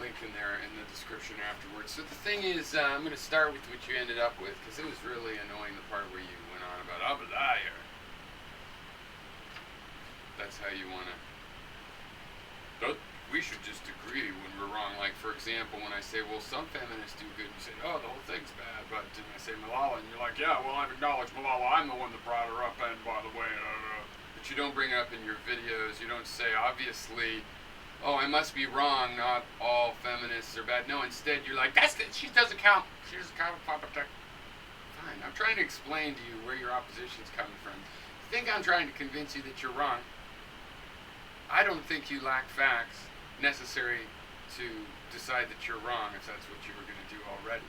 link in there in the description afterwards. So the thing is, I'm going to start with what you ended up with, because it was really annoying, the part where you went on about, I'm a liar. That's how you want to... We should just agree when we're wrong. Like, for example, when I say, well, some feminists do good, you say, oh, the whole thing's bad. But then I say Malala, and you're like, yeah, well, I've acknowledged Malala. I'm the one that brought her up, and by the way, But you don't bring up in your videos, you don't say, obviously, oh, I must be wrong, not all feminists are bad. No, instead, you're like, she doesn't count. She doesn't count. Fine, I'm trying to explain to you where your opposition's coming from. You think I'm trying to convince you that you're wrong. I don't think you lack facts necessary to decide that you're wrong if that's what you were going to do already.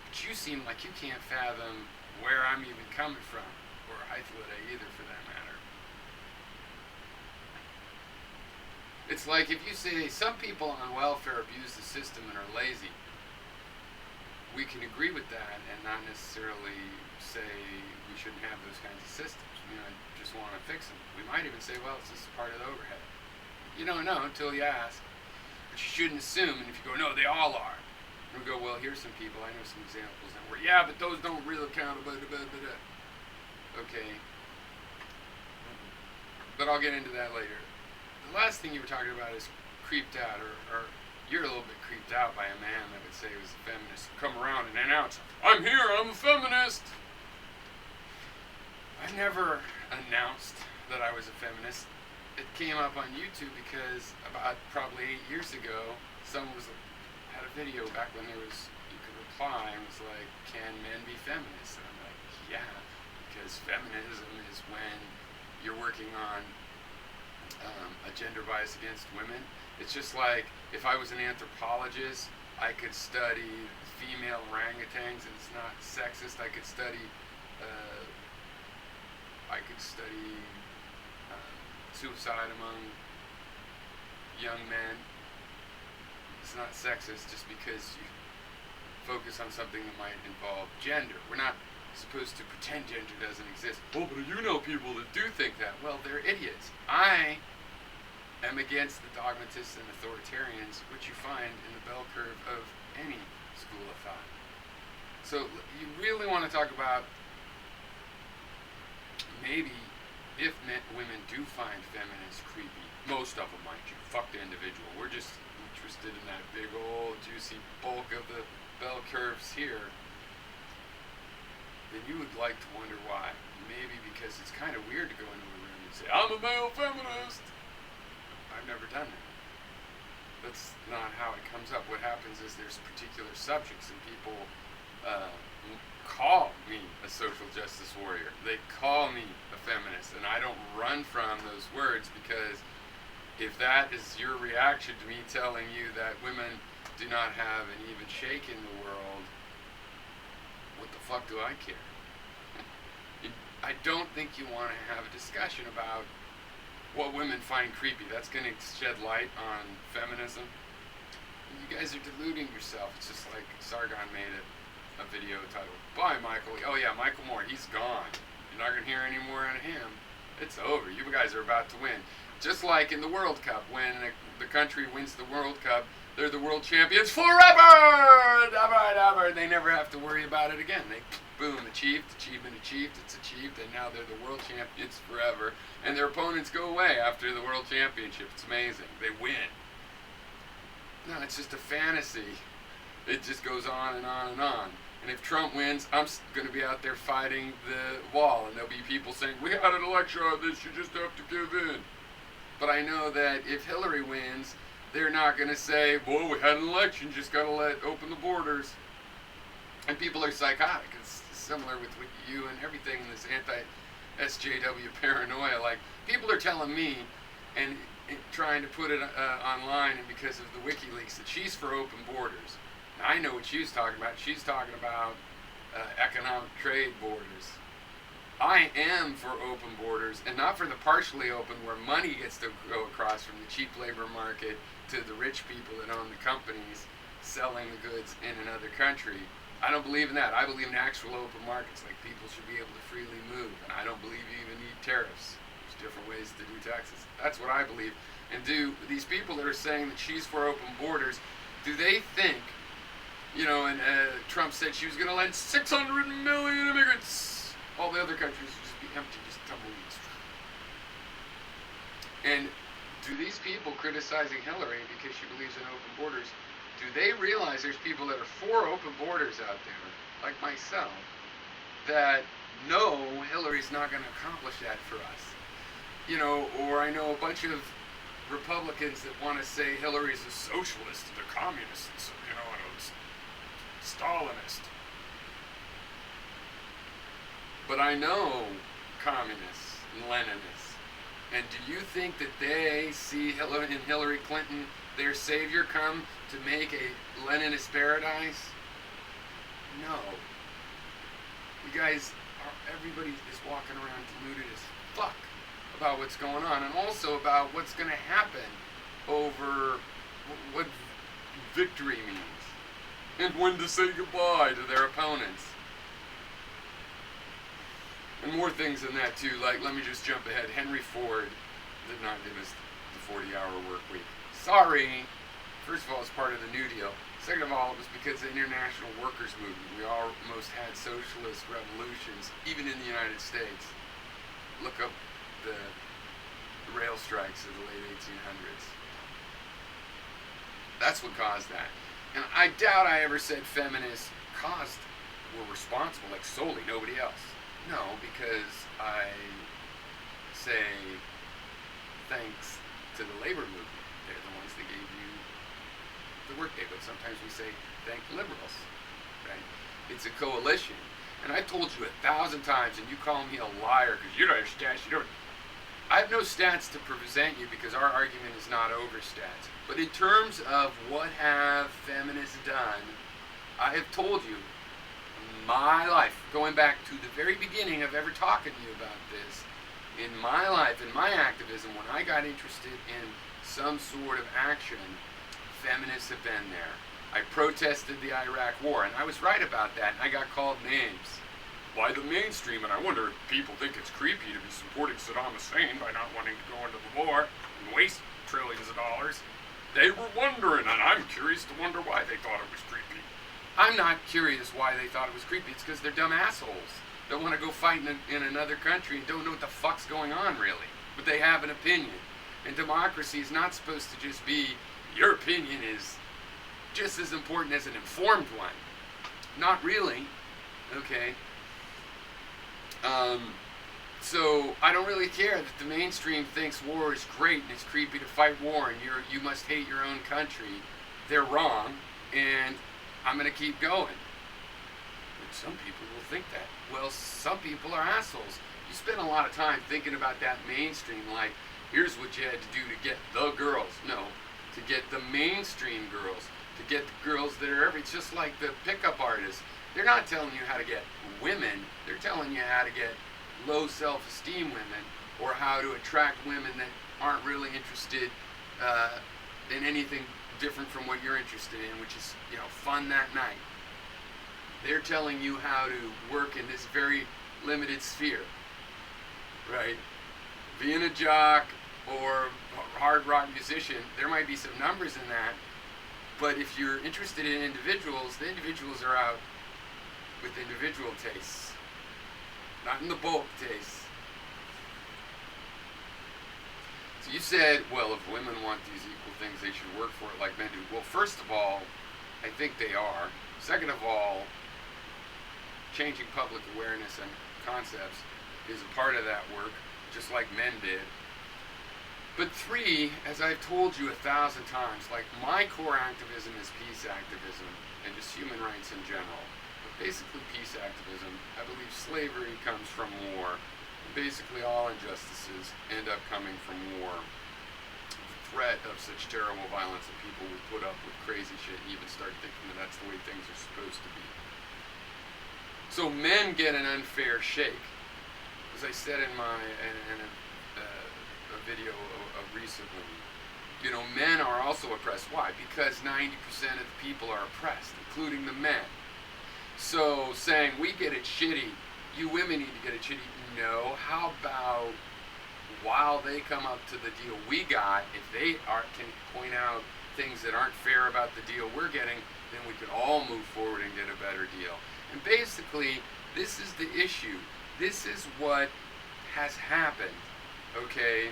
But you seem like you can't fathom where I'm even coming from, or Hythloda either for that matter. It's like if you say some people on welfare abuse the system and are lazy, we can agree with that and not necessarily say we shouldn't have those kinds of systems. We just want to fix them. We might even say, well, it's just part of the overhead. You don't know until you ask. But you shouldn't assume, and if you go, no, they all are. And we go, well, here's some people, I know some examples, and we're, yeah, but those don't really count, Okay. But I'll get into that later. The last thing you were talking about is creeped out, or you're a little bit creeped out by a man that would say he was a feminist. Come around and announce, I'm here, I'm a feminist. I never announced that I was a feminist. It came up on YouTube because about probably 8 years ago, someone had a video back when you could reply, and was like, can men be feminists? And I'm like, yeah, because feminism is when you're working on a gender bias against women. It's just like if I was an anthropologist, I could study female orangutans, and it's not sexist. I could study suicide among young men. It's not sexist just because you focus on something that might involve gender. We're not supposed to pretend gender doesn't exist. Oh, but you know people that do think that. Well, they're idiots. I am against the dogmatists and authoritarians, which you find in the bell curve of any school of thought. So you really want to talk about maybe if women do find feminists creepy, most of them, mind you, fuck the individual. We're just interested in that big old juicy bulk of the bell curves here. Then you would like to wonder why. Maybe because it's kind of weird to go into a room and say, I'm a male feminist. I've never done that. That's not how it comes up. What happens is there's particular subjects and people call me a social justice warrior. They call me a feminist, and I don't run from those words, because if that is your reaction to me telling you that women do not have an even shake in the world, what the fuck do I care? I don't think you want to have a discussion about what women find creepy. That's going to shed light on feminism. You guys are deluding yourself. It's just like Sargon made a video titled, Bye, Michael. Oh yeah, Michael Moore, he's gone. You're not going to hear any more on him. It's over. You guys are about to win. Just like in the World Cup, when the country wins the World Cup, they're the world champions forever! Ever. They never have to worry about it again. They, boom, achievement achieved, it's achieved, and now they're the world champions forever. And their opponents go away after the world championship. It's amazing. They win. No, it's just a fantasy. It just goes on and on and on. And if Trump wins, I'm going to be out there fighting the wall, and there'll be people saying, we had an election on this, you just have to give in. But I know that if Hillary wins, they're not going to say, well, we had an election, just got to open the borders. And people are psychotic. It's similar with you and everything in this anti-SJW paranoia. Like, people are telling me, and trying to put it online, and because of the WikiLeaks, that she's for open borders. Now, I know what she's talking about. She's talking about economic trade borders. I am for open borders, and not for the partially open where money gets to go across from the cheap labor market to the rich people that own the companies selling the goods in another country. I don't believe in that. I believe in actual open markets, like people should be able to freely move, and I don't believe you even need tariffs. There's different ways to do taxes. That's what I believe. And do these people that are saying that she's for open borders, Do they think, and Trump said she was going to let 600 million immigrants, all the other countries would just be empty, just tumbleweeds. And do these people criticizing Hillary because she believes in open borders, do they realize there's people that are for open borders out there, like myself, that know Hillary's not going to accomplish that for us? Or I know a bunch of Republicans that want to say Hillary's a socialist and a communist, and a Stalinist. But I know communists and Leninists. And do you think that they see Hillary Clinton, their savior, come to make a Leninist paradise? No. You guys, everybody is walking around deluded as fuck about what's going on, and also about what's going to happen over what victory means, and when to say goodbye to their opponents. And more things than that too, like, let me just jump ahead. Henry Ford did not give us the 40-hour work week. Sorry. First of all, it's part of the New Deal. Second of all, it was because of the international workers movement. We almost had socialist revolutions, even in the United States. Look up the rail strikes of the late 1800s. That's what caused that. And I doubt I ever said feminists were responsible, like solely, nobody else. No, because I say thanks to the labor movement. They're the ones that gave you the workday, but sometimes we say thank liberals, right? It's a coalition. And I've told you 1,000 times, and you call me a liar because you don't have stats, I have no stats to present you because our argument is not over stats. But in terms of what have feminists done, I have told you my life, going back to the very beginning of ever talking to you about this, in my life, in my activism, when I got interested in some sort of action, feminists have been there. I protested the Iraq War, and I was right about that, and I got called names by the mainstream, and I wonder if people think it's creepy to be supporting Saddam Hussein by not wanting to go into the war and waste trillions of dollars. They were wondering, and I'm curious to wonder why they thought it was creepy. I'm not curious why they thought it was creepy. It's because they're dumb assholes that want to go fight in another country and don't know what the fuck's going on, really. But they have an opinion. And democracy is not supposed to just be, your opinion is just as important as an informed one. Not really. Okay. So I don't really care that the mainstream thinks war is great and it's creepy to fight war and you must hate your own country. They're wrong, and I'm going to keep going. But some people will think that. Well, some people are assholes. You spend a lot of time thinking about that mainstream, like, here's what you had to do to get the girls. No, to get the mainstream girls, to get the girls that are it's just like the pickup artists. They're not telling you how to get women. They're telling you how to get low self-esteem women, or how to attract women that aren't really interested in anything different from what you're interested in, which is, fun that night. They're telling you how to work in this very limited sphere, right? Being a jock or a hard rock musician, there might be some numbers in that, but if you're interested in individuals, the individuals are out with individual tastes, not in the bulk tastes. So you said, well, if women want these equal things, they should work for it like men do. Well, first of all, I think they are. Second of all, changing public awareness and concepts is a part of that work, just like men did. But three, as I've told you 1,000 times, like, my core activism is peace activism and just human rights in general. Basically peace activism. I believe slavery comes from war. Basically all injustices end up coming from war. The threat of such terrible violence that people will put up with crazy shit and even start thinking that that's the way things are supposed to be. So men get an unfair shake. As I said in a video recently, men are also oppressed. Why? Because 90% of the people are oppressed, including the men. So saying we get it shitty, you women need to get it shitty. No, how about while they come up to the deal we got, if they can point out things that aren't fair about the deal we're getting, then we could all move forward and get a better deal. And basically, this is the issue. This is what has happened, okay?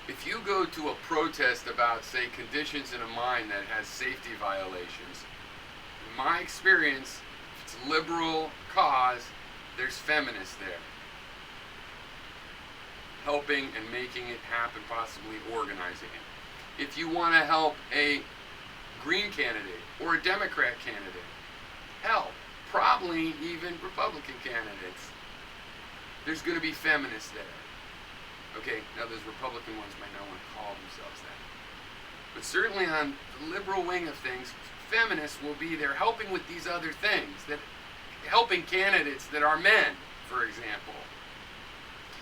If you go to a protest about, say, conditions in a mine that has safety violations, in my experience, if it's a liberal cause, there's feminists there, helping and making it happen, possibly organizing it. If you want to help a Green candidate or a Democrat candidate, hell, probably even Republican candidates, there's going to be feminists there. Okay, now those Republican ones might not want to call themselves that. But certainly on the liberal wing of things, feminists will be there helping with these other things, that helping candidates that are men, for example.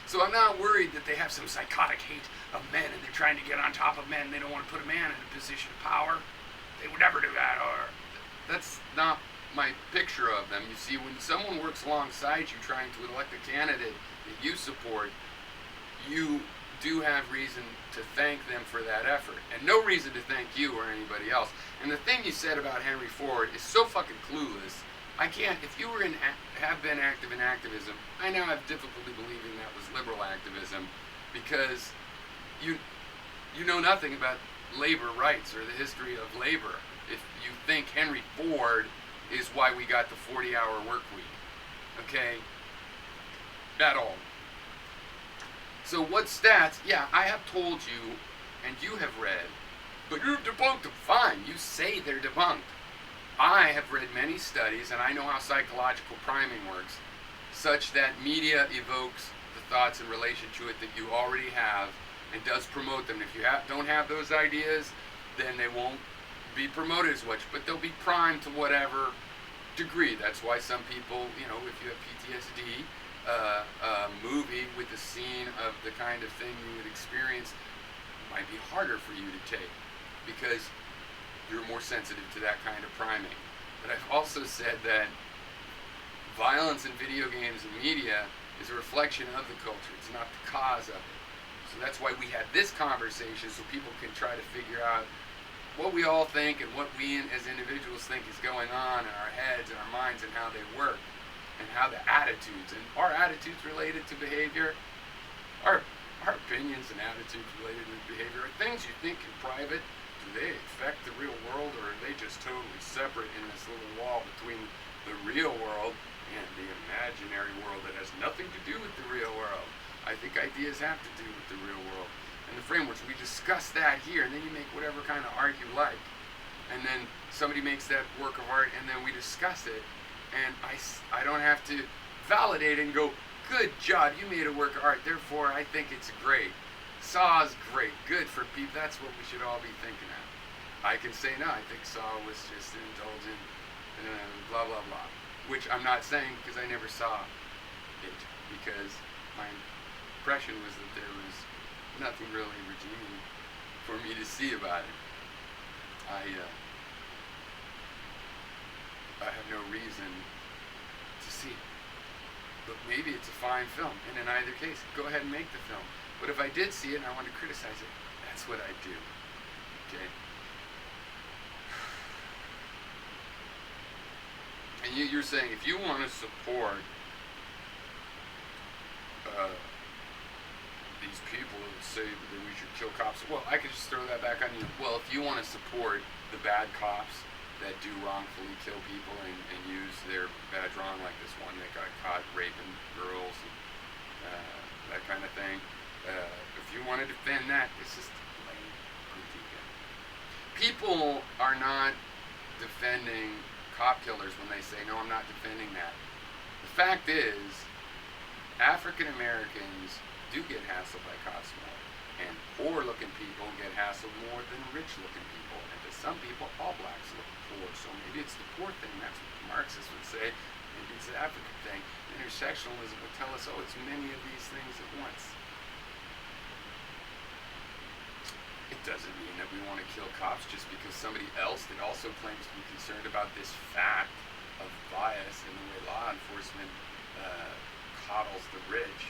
So I'm not worried that they have some psychotic hate of men and they're trying to get on top of men. They don't want to put a man in a position of power. They would never do that. Or that's not my picture of them. You see, when someone works alongside you trying to elect a candidate that you support, you do have reason to thank them for that effort, and no reason to thank you or anybody else. And the thing you said about Henry Ford is so fucking clueless. I can't, if you were have been active in activism, I now have difficulty believing that was liberal activism, because you know nothing about labor rights or the history of labor if you think Henry Ford is why we got the 40-hour work week, okay? At all. So what stats, yeah, I have told you, and you have read, but you've debunked them. Fine, you say they're debunked. I have read many studies, and I know how psychological priming works, such that media evokes the thoughts in relation to it that you already have, and does promote them. If you don't have those ideas, then they won't be promoted as much, but they'll be primed to whatever degree. That's why some people, you know, if you have PTSD, a movie with a scene of the kind of thing you would experience might be harder for you to take, because you're more sensitive to that kind of priming. But I've also said that violence in video games and media is a reflection of the culture. It's not the cause of it. So that's why we had this conversation, so people can try to figure out what we all think and what we as individuals think is going on in our heads and our minds and how they work, and how the attitudes, and our attitudes related to behavior, our opinions and attitudes related to behavior are things you think in private. Do they affect the real world, or are they just totally separate in this little wall between the real world and the imaginary world that has nothing to do with the real world? I think ideas have to do with the real world and the frameworks. We discuss that here, and then you make whatever kind of art you like, and then somebody makes that work of art, and then we discuss it, and I don't have to validate and go, good job, you made a work of art, therefore I think it's great. Saw's great, good for people, that's what we should all be thinking of. I can say, no, I think Saw was just indulgent, blah, blah, blah. Which I'm not saying, because I never saw it, because my impression was that there was nothing really redeeming for me to see about it. I have no reason to see it. But maybe it's a fine film, and in either case, go ahead and make the film. But if I did see it and I wanted to criticize it, that's what I do. Okay? And you're saying if you want to support these people that say that we should kill cops, well, I could just throw that back on you. Well, if you want to support the bad cops that do wrongfully kill people and use their badge wrong, like this one that got caught raping girls and that kind of thing, if you want to defend that, it's just plain Qntkka. People are not defending cop killers when they say, no, I'm not defending that. The fact is, African Americans do get hassled by cops more, and poor-looking people get hassled more than rich-looking people, and to some people, all blacks look poor, so maybe it's the poor thing. That's what the Marxists would say. Maybe it's the African thing. Intersectionalism would tell us, oh, it's many of these things at once. It doesn't mean that we want to kill cops just because somebody else that also claims to be concerned about this fact of bias in the way law enforcement coddles the rich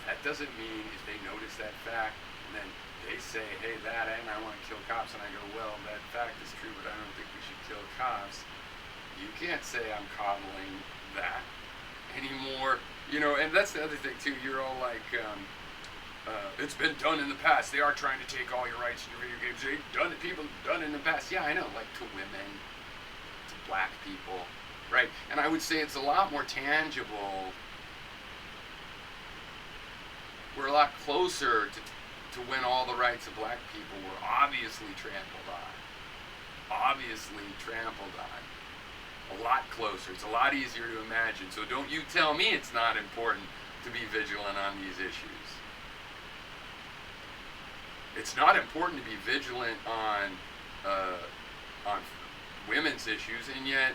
That doesn't mean if they notice that fact and then they say, hey, that and I want to kill cops, and I go, well, that fact is true, but I don't think we should kill cops. You can't say I'm coddling that anymore. You know, and that's the other thing too. You're all like, it's been done in the past. They are trying to take all your rights in your video games. They've done it. People have done it in the past. Yeah, I know. Like to women, to black people, right? And I would say it's a lot more tangible. We're a lot closer to when all the rights of black people were obviously trampled on. Obviously trampled on. A lot closer. It's a lot easier to imagine. So don't you tell me it's not important to be vigilant on these issues. It's not important to be vigilant on women's issues, and yet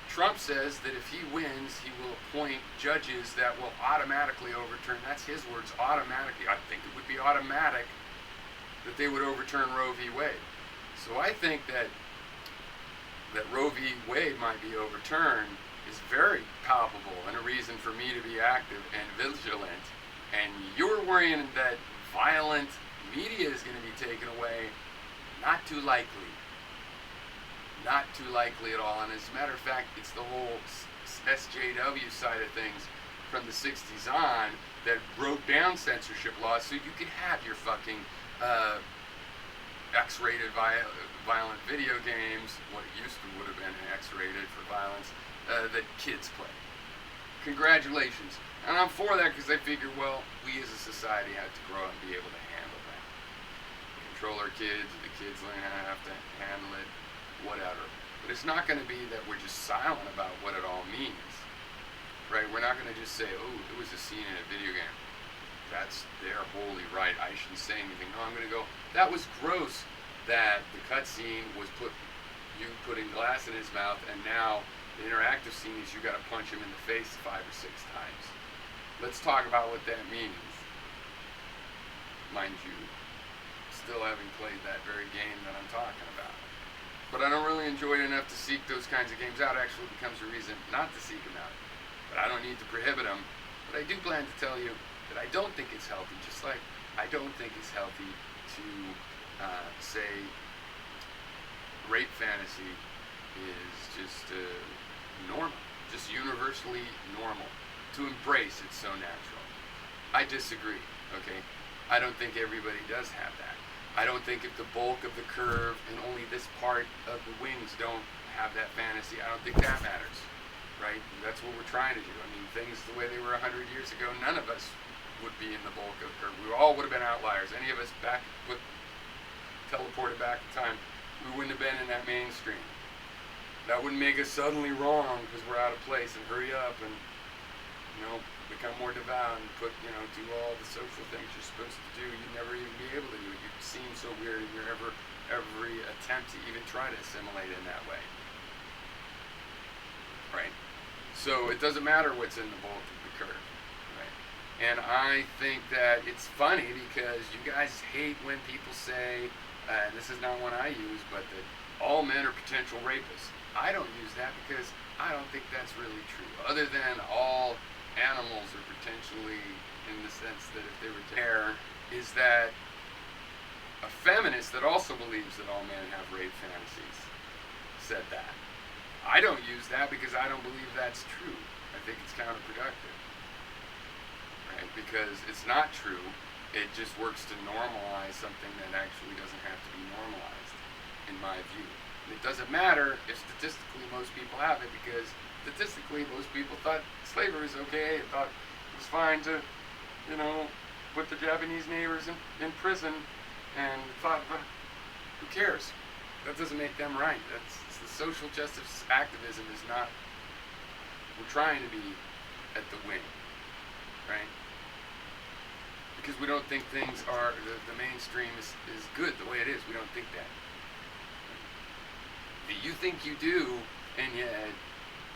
Trump says that if he wins, he will appoint judges that will automatically overturn. That's his words, automatically. I think it would be automatic that they would overturn Roe v. Wade. So I think that Roe v. Wade might be overturned is very palpable and a reason for me to be active and vigilant. And you're worrying that violent media is going to be taken away. Not too likely. Not too likely at all. And as a matter of fact, it's the whole SJW side of things from the 60s on that broke down censorship laws so you could have your fucking X-rated violent video games, what it used to would have been X-rated for violence, that kids play. Congratulations. And I'm for that because I figure, well, we as a society have to grow up and be able to handle that. Control our kids, the kids learn how to have to handle it, whatever. But it's not going to be that we're just silent about what it all means. Right? We're not going to just say, oh, it was a scene in a video game. That's their holy right. I shouldn't say anything. No, I'm going to go, that was gross that the cutscene was you putting glass in his mouth, and now the interactive scene is you got to punch him in the face 5 or 6 times. Let's talk about what that means. Mind you, still having played that very game that I'm talking about. But I don't really enjoy it enough to seek those kinds of games out. It actually becomes a reason not to seek them out. But I don't need to prohibit them. But I do plan to tell you that I don't think it's healthy, just like I don't think it's healthy to say rape fantasy is just normal, just universally normal. To embrace it's so natural. I disagree, okay? I don't think everybody does have that. I don't think if the bulk of the curve and only this part of the wings don't have that fantasy, I don't think that matters, right? That's what we're trying to do. I mean, things the way they were 100 years ago, none of us would be in the bulk of the curve. We all would have been outliers. Any of us teleported back in time, we wouldn't have been in that mainstream. That wouldn't make us suddenly wrong because we're out of place and hurry up and, become more devout and do all the social things you're supposed to do. You'd never even be able to do it. You'd seem so weird in your every attempt to even try to assimilate in that way. Right? So it doesn't matter what's in the bulk of the curve. Right? And I think that it's funny because you guys hate when people say, this is not one I use, but that all men are potential rapists. I don't use that because I don't think that's really true. Other than all animals are potentially, in the sense that if they were there, is that a feminist that also believes that all men have rape fantasies said that. I don't use that because I don't believe that's true. I think it's counterproductive. Right? Because it's not true. It just works to normalize something that actually doesn't have to be normalized, in my view. And it doesn't matter if statistically most people have it, because statistically most people thought slavery was okay, and thought it was fine to, put the Japanese neighbors in prison, and thought, who cares? That doesn't make them right. That's the social justice activism is not, we're trying to be at the wing, right? Because we don't think things are, the mainstream is good the way it is. We don't think that. You think you do, and yet,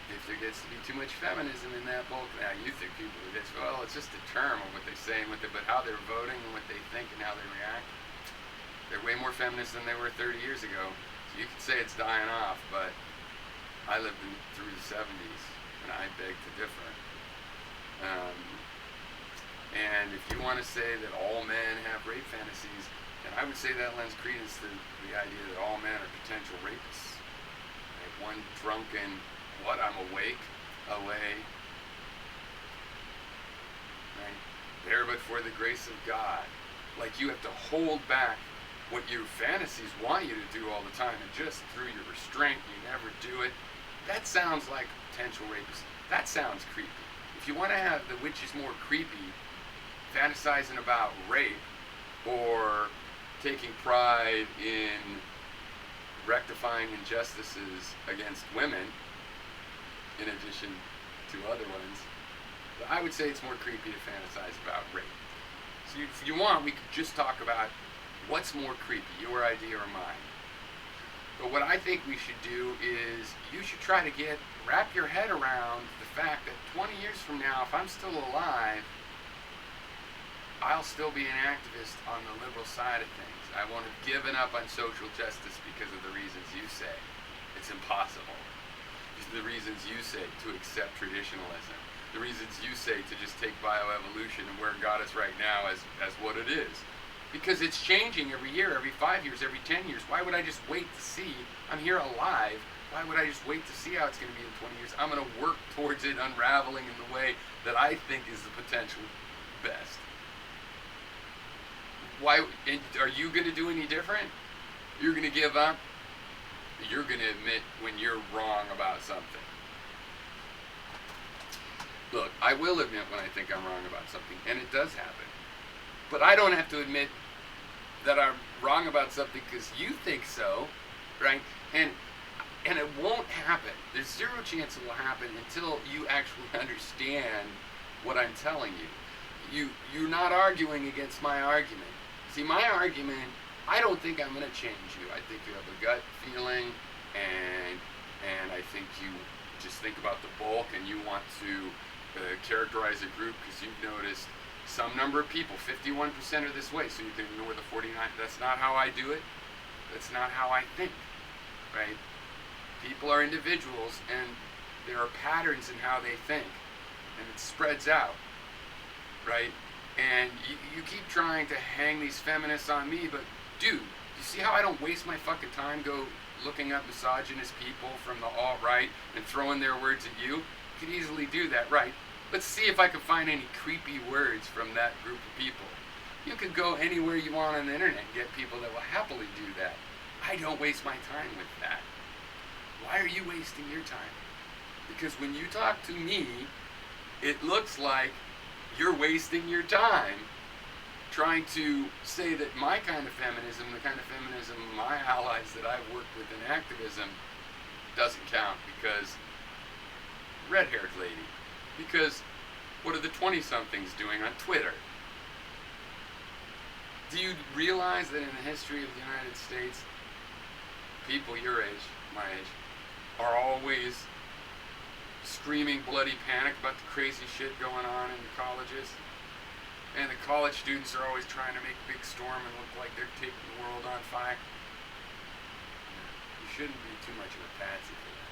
if there gets to be too much feminism in that bulk, now you think people are this, well, it's just a term of what they say and but how they're voting and what they think and how they react. They're way more feminist than they were 30 years ago. So you could say it's dying off, but I lived through the 70s, and I beg to differ. And if you want to say that all men have rape fantasies, then I would say that lends credence to the idea that all men are potential rapists. Right? One drunken, I'm awake, away. Right? There but for the grace of God. Like you have to hold back what your fantasies want you to do all the time, and just through your restraint, you never do it. That sounds like potential rapist. That sounds creepy. If you want to have the which is more creepy, fantasizing about rape or taking pride in rectifying injustices against women, in addition to other ones, I would say it's more creepy to fantasize about rape. So if you want, we could just talk about what's more creepy, your idea or mine. But what I think we should do is you should try to wrap your head around the fact that 20 years from now, if I'm still alive, I'll still be an activist on the liberal side of things. I won't have given up on social justice because of the reasons you say. It's impossible. These are the reasons you say to accept traditionalism. The reasons you say to just take bioevolution and where it got us right now as what it is. Because it's changing every year, every 5 years, every 10 years. Why would I just wait to see? I'm here alive. Why would I just wait to see how it's going to be in 20 years? I'm going to work towards it unraveling in the way that I think is the potential best. Why? Are you going to do any different? You're going to give up? You're going to admit when you're wrong about something. Look, I will admit when I think I'm wrong about something, and it does happen. But I don't have to admit that I'm wrong about something because you think so, right? And it won't happen. There's zero chance it will happen until you actually understand what I'm telling you. You're not arguing against my argument. See, my argument, I don't think I'm going to change you. I think you have a gut feeling, and I think you just think about the bulk, and you want to characterize a group because you've noticed some number of people, 51% are this way, so you can ignore the 49. That's not how I do it. That's not how I think, right? People are individuals, and there are patterns in how they think, and it spreads out, right? And you keep trying to hang these feminists on me, but dude, you see how I don't waste my fucking time looking up misogynist people from the alt-right and throwing their words at you? You could easily do that, right? Let's see if I can find any creepy words from that group of people. You can go anywhere you want on the internet and get people that will happily do that. I don't waste my time with that. Why are you wasting your time? Because when you talk to me, it looks like you're wasting your time trying to say that my kind of feminism, the kind of feminism my allies that I've worked with in activism, doesn't count because red-haired lady. Because what are the 20-somethings doing on Twitter? Do you realize that in the history of the United States, people your age, my age, are always screaming bloody panic about the crazy shit going on in the colleges? And the college students are always trying to make a big storm and look like they're taking the world on fire. You shouldn't be too much of a patsy for that.